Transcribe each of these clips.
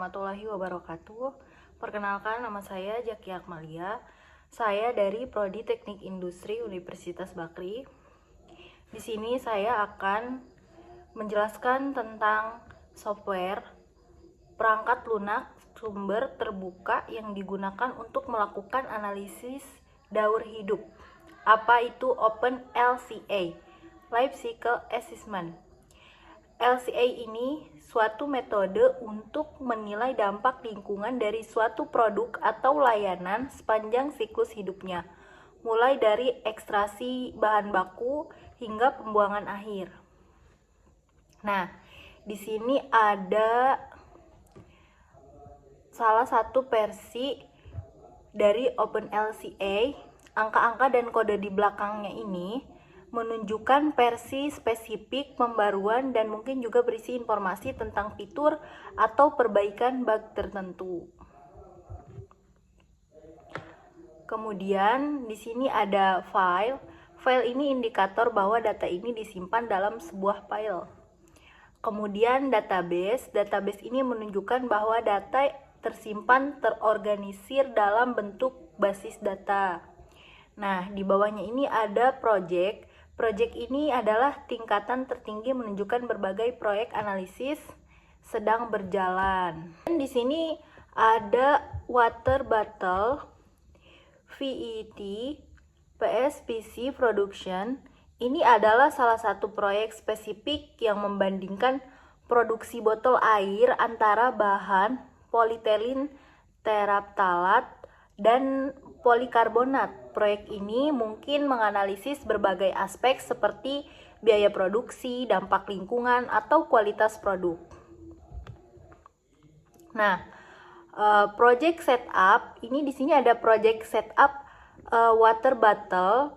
warahmatullahi wabarakatuh. Perkenalkan, nama saya Jaki Akmalia. Saya dari Prodi Teknik Industri Universitas Bakri. Di sini saya akan menjelaskan tentang software perangkat lunak sumber terbuka yang digunakan untuk melakukan analisis daur hidup. Apa itu OpenLCA? Life Cycle Assessment. LCA ini suatu metode untuk menilai dampak lingkungan dari suatu produk atau layanan sepanjang siklus hidupnya, mulai dari ekstraksi bahan baku hingga pembuangan akhir. Nah, di sini ada salah satu versi dari OpenLCA. Angka-angka dan kode di belakangnya ini menunjukkan versi spesifik pembaruan dan mungkin juga berisi informasi tentang fitur atau perbaikan bug tertentu. Kemudian di sini ada file. File ini indikator bahwa data ini disimpan dalam sebuah file. Kemudian database. Database ini menunjukkan bahwa data tersimpan terorganisir dalam bentuk basis data. Nah, di bawahnya ini ada project. Project ini adalah tingkatan tertinggi menunjukkan berbagai proyek analisis sedang berjalan. Dan di sini ada water bottle, VET, PSPC production. Ini adalah salah satu proyek spesifik yang membandingkan produksi botol air antara bahan polietilin tereptalat dan polikarbonat. Proyek ini mungkin menganalisis berbagai aspek seperti biaya produksi, dampak lingkungan, atau kualitas produk. Nah, project setup ini di sini ada project setup water bottle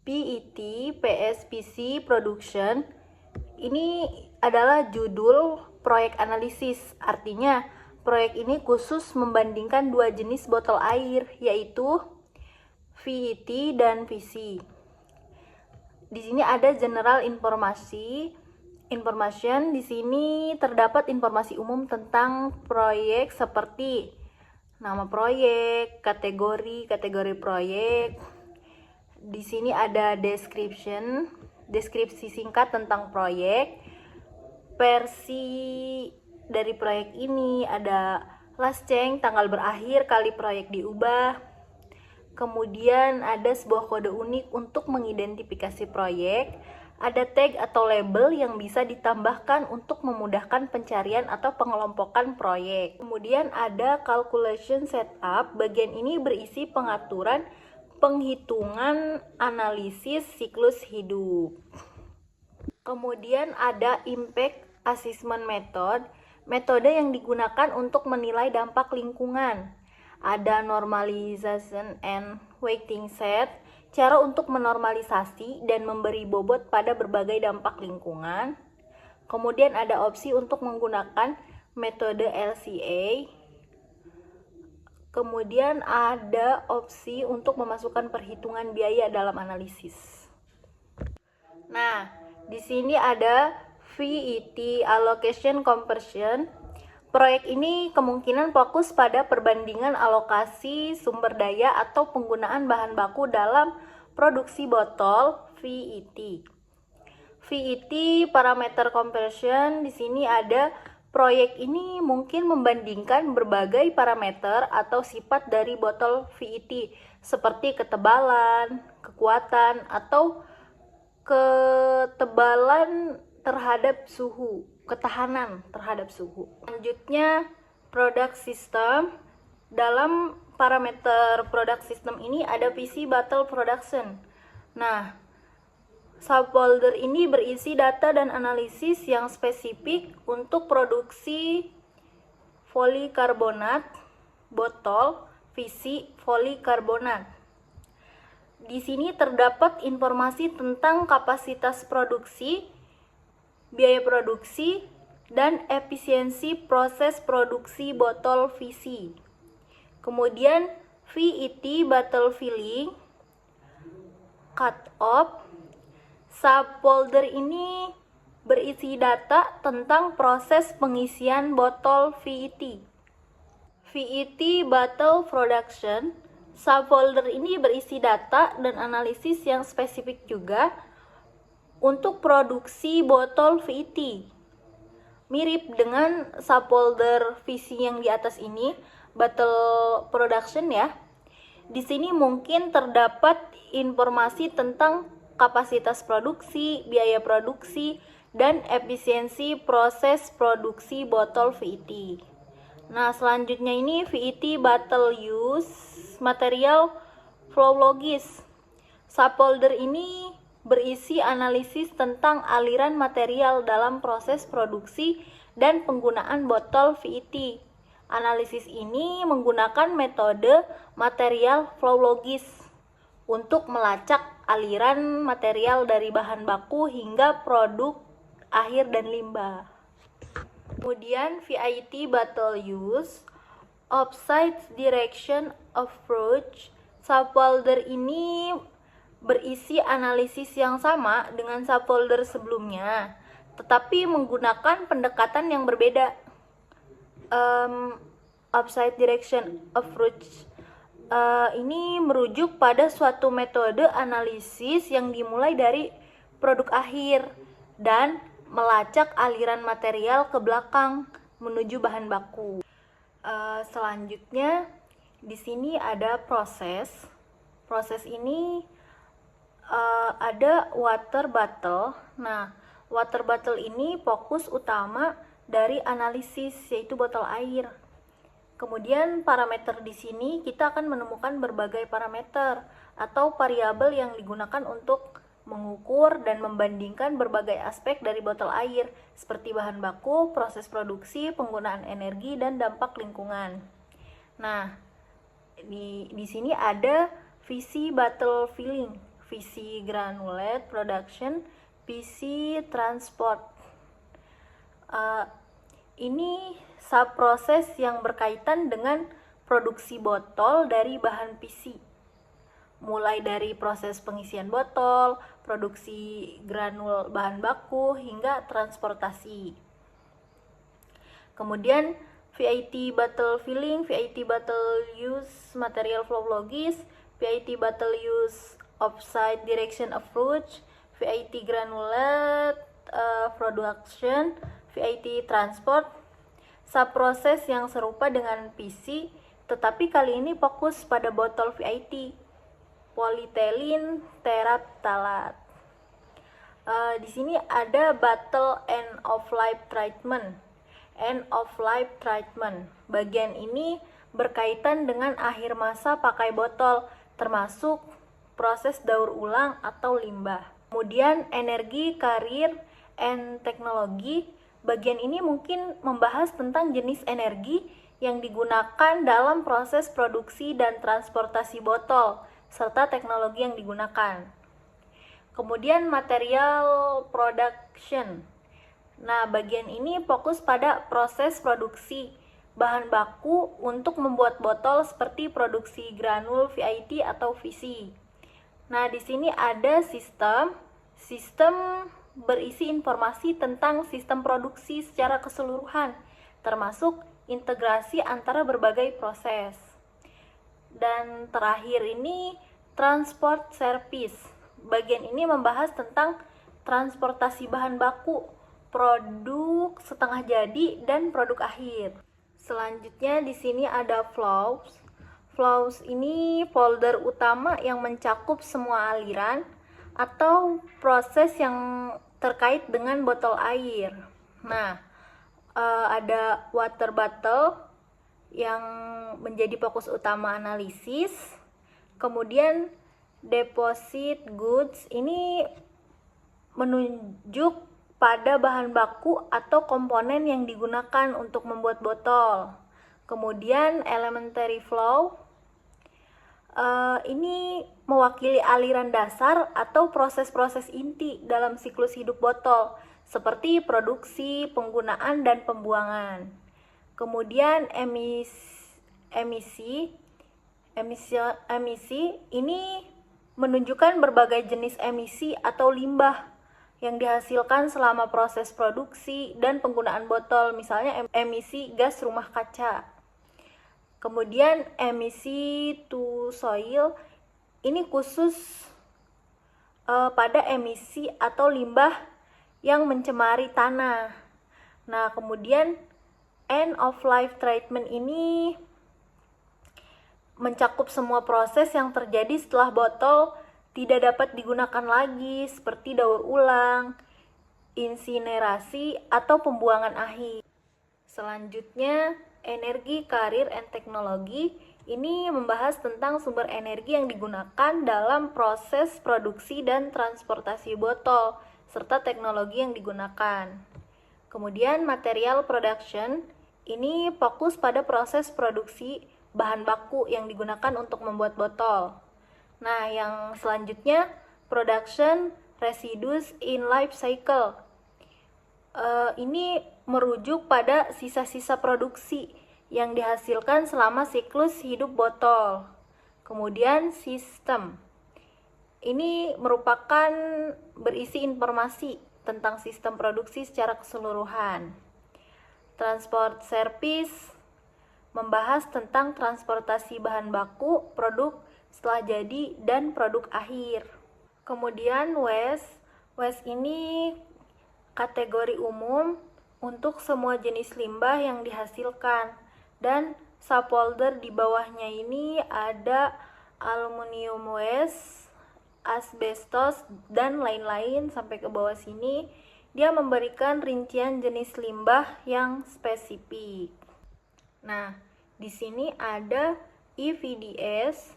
PET PSPC production. Ini adalah judul proyek analisis. Artinya proyek ini khusus membandingkan dua jenis botol air, yaitu VET dan VC. Di sini ada general information. Di sini terdapat informasi umum tentang proyek seperti nama proyek, kategori proyek. Di sini ada deskripsi singkat tentang proyek. Versi dari proyek ini ada last change, tanggal berakhir kali proyek diubah. Kemudian ada sebuah kode unik untuk mengidentifikasi proyek. Ada tag atau label yang bisa ditambahkan untuk memudahkan pencarian atau pengelompokan proyek. Kemudian ada calculation setup. Bagian ini berisi pengaturan penghitungan analisis siklus hidup. Kemudian ada impact assessment method. Metode yang digunakan untuk menilai dampak lingkungan. Ada normalization and weighting set, cara untuk menormalisasi dan memberi bobot pada berbagai dampak lingkungan. Kemudian ada opsi untuk menggunakan metode LCA. Kemudian ada opsi untuk memasukkan perhitungan biaya dalam analisis. Nah, di sini ada VET allocation conversion. Proyek ini kemungkinan fokus pada perbandingan alokasi sumber daya atau penggunaan bahan baku dalam produksi botol VET. VET parameter conversion. Di sini ada proyek ini mungkin membandingkan berbagai parameter atau sifat dari botol VET seperti ketebalan, kekuatan, atau ketebalan terhadap suhu. Ketahanan terhadap suhu. Selanjutnya, product system. Dalam parameter product system ini ada PC bottle production. Nah, subfolder ini berisi data dan analisis yang spesifik untuk produksi polikarbonat botol VC polikarbonat. Di sini terdapat informasi tentang kapasitas produksi, biaya produksi, dan efisiensi proses produksi botol VC. Kemudian VET bottle filling, cut off. Subfolder ini berisi data tentang proses pengisian botol PET. PET Bottle Production. Subfolder ini berisi data dan analisis yang spesifik juga untuk produksi botol PET. Mirip dengan subfolder visi yang di atas ini, Bottle Production ya. Di sini mungkin terdapat informasi tentang kapasitas produksi, biaya produksi, dan efisiensi proses produksi botol PET. Nah, selanjutnya ini PET Bottle Use Material Flow Logis. Subfolder ini berisi analisis tentang aliran material dalam proses produksi dan penggunaan botol PET. Analisis ini menggunakan metode material flow logis untuk melacak aliran material dari bahan baku hingga produk akhir dan limbah. Kemudian PET Bottle Use Offsite Direction Approach. Subfolder ini berisi analisis yang sama dengan subfolder sebelumnya, tetapi menggunakan pendekatan yang berbeda. Offsite Direction Approach ini merujuk pada suatu metode analisis yang dimulai dari produk akhir dan melacak aliran material ke belakang menuju bahan baku. Selanjutnya di sini ada proses. Proses ini ada water bottle. Nah, water bottle ini fokus utama dari analisis, yaitu botol air. Kemudian parameter di sini kita akan menemukan berbagai parameter atau variabel yang digunakan untuk mengukur dan membandingkan berbagai aspek dari botol air, seperti bahan baku, proses produksi, penggunaan energi, dan dampak lingkungan. Nah, di sini ada visi bottle filling, visi granulate production, visi transport. Ini subproses yang berkaitan dengan produksi botol dari bahan PC, mulai dari proses pengisian botol, produksi granul bahan baku, hingga transportasi. Kemudian PET Bottle Filling, PET Bottle Use Material Flow Logis, PET Bottle Use Offsite Direction Approach, PET Granulate Production, PET Transport. Subproses yang serupa dengan PC, tetapi kali ini fokus pada botol PET, polyethylene terephthalate. Di sini ada bottle end of life treatment. End of life treatment. Bagian ini berkaitan dengan akhir masa pakai botol, termasuk proses daur ulang atau limbah. Kemudian energi, karir, and teknologi. Bagian ini mungkin membahas tentang jenis energi yang digunakan dalam proses produksi dan transportasi botol, serta teknologi yang digunakan. Kemudian material production. Nah, bagian ini fokus pada proses produksi bahan baku untuk membuat botol seperti produksi granul PET atau VC. Nah, di sini ada sistem berisi informasi tentang sistem produksi secara keseluruhan, termasuk integrasi antara berbagai proses. Dan terakhir ini transport service. Bagian ini membahas tentang transportasi bahan baku, produk setengah jadi, dan produk akhir. Selanjutnya di sini ada flows. Flows ini folder utama yang mencakup semua aliran atau proses yang terkait dengan botol air. Nah, ada water bottle yang menjadi fokus utama analisis. Kemudian deposit goods ini menunjuk pada bahan baku atau komponen yang digunakan untuk membuat botol. Kemudian elementary flow ini mewakili aliran dasar atau proses-proses inti dalam siklus hidup botol, seperti produksi, penggunaan, dan pembuangan. Kemudian emisi ini menunjukkan berbagai jenis emisi atau limbah yang dihasilkan selama proses produksi dan penggunaan botol, misalnya emisi gas rumah kaca. Kemudian emisi to soil ini khusus pada emisi atau limbah yang mencemari tanah. Nah, kemudian end of life treatment ini mencakup semua proses yang terjadi setelah botol tidak dapat digunakan lagi, seperti daur ulang, insinerasi, atau pembuangan akhir. Selanjutnya, energi, karir, and teknologi. Ini membahas tentang sumber energi yang digunakan dalam proses produksi dan transportasi botol, serta teknologi yang digunakan. Kemudian, material production. Ini fokus pada proses produksi bahan baku yang digunakan untuk membuat botol. Nah, yang selanjutnya, production residues in life cycle. Ini merujuk pada sisa-sisa produksi yang dihasilkan selama siklus hidup botol. Kemudian, sistem. Ini merupakan berisi informasi tentang sistem produksi secara keseluruhan. Transport service membahas tentang transportasi bahan baku, produk setelah jadi, dan produk akhir. Kemudian waste ini kategori umum untuk semua jenis limbah yang dihasilkan, dan subfolder di bawahnya ini ada aluminium waste, asbestos, dan lain-lain sampai ke bawah sini. Dia memberikan rincian jenis limbah yang spesifik. Nah, di sini ada EPDS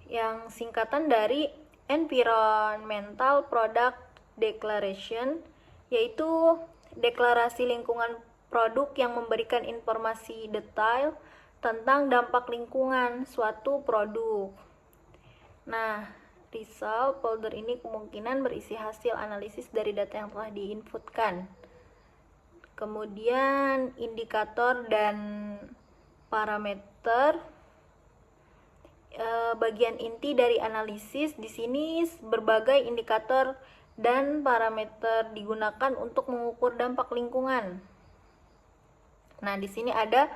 yang singkatan dari Environmental Product Declaration, yaitu deklarasi lingkungan produk yang memberikan informasi detail tentang dampak lingkungan suatu produk. Nah, result folder ini kemungkinan berisi hasil analisis dari data yang telah diinputkan. Kemudian indikator dan parameter. Bagian inti dari analisis di sini berbagai indikator dan parameter digunakan untuk mengukur dampak lingkungan. Nah, di sini ada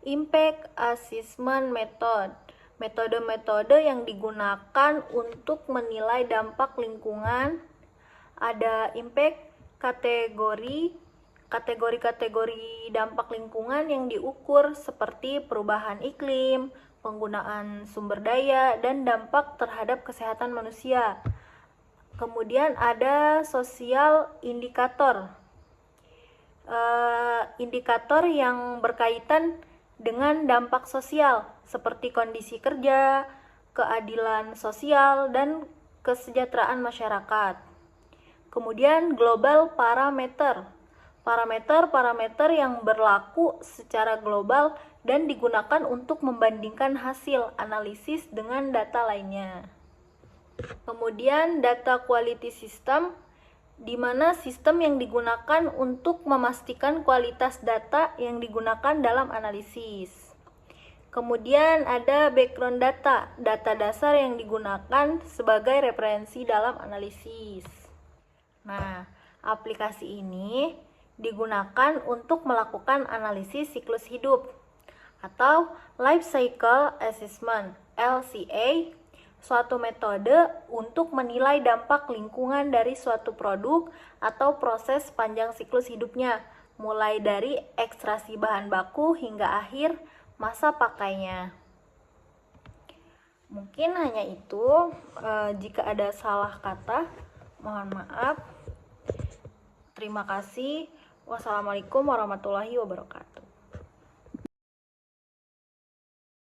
impact assessment method. Metode-metode yang digunakan untuk menilai dampak lingkungan. Ada impact kategori dampak lingkungan yang diukur seperti perubahan iklim, penggunaan sumber daya, dan dampak terhadap kesehatan manusia. Kemudian ada sosial indikator. Indikator yang berkaitan dengan dampak sosial seperti kondisi kerja, keadilan sosial, dan kesejahteraan masyarakat. Kemudian global parameter. Parameter yang berlaku secara global dan digunakan untuk membandingkan hasil analisis dengan data lainnya. Kemudian data quality system, di mana sistem yang digunakan untuk memastikan kualitas data yang digunakan dalam analisis. Kemudian ada background data, data dasar yang digunakan sebagai referensi dalam analisis. Nah, aplikasi ini digunakan untuk melakukan analisis siklus hidup atau life cycle assessment (LCA), suatu metode untuk menilai dampak lingkungan dari suatu produk atau proses panjang siklus hidupnya, mulai dari ekstraksi bahan baku hingga akhir masa pakainya. Mungkin hanya itu. Jika ada salah kata, mohon maaf. Terima kasih. Wassalamualaikum warahmatullahi wabarakatuh.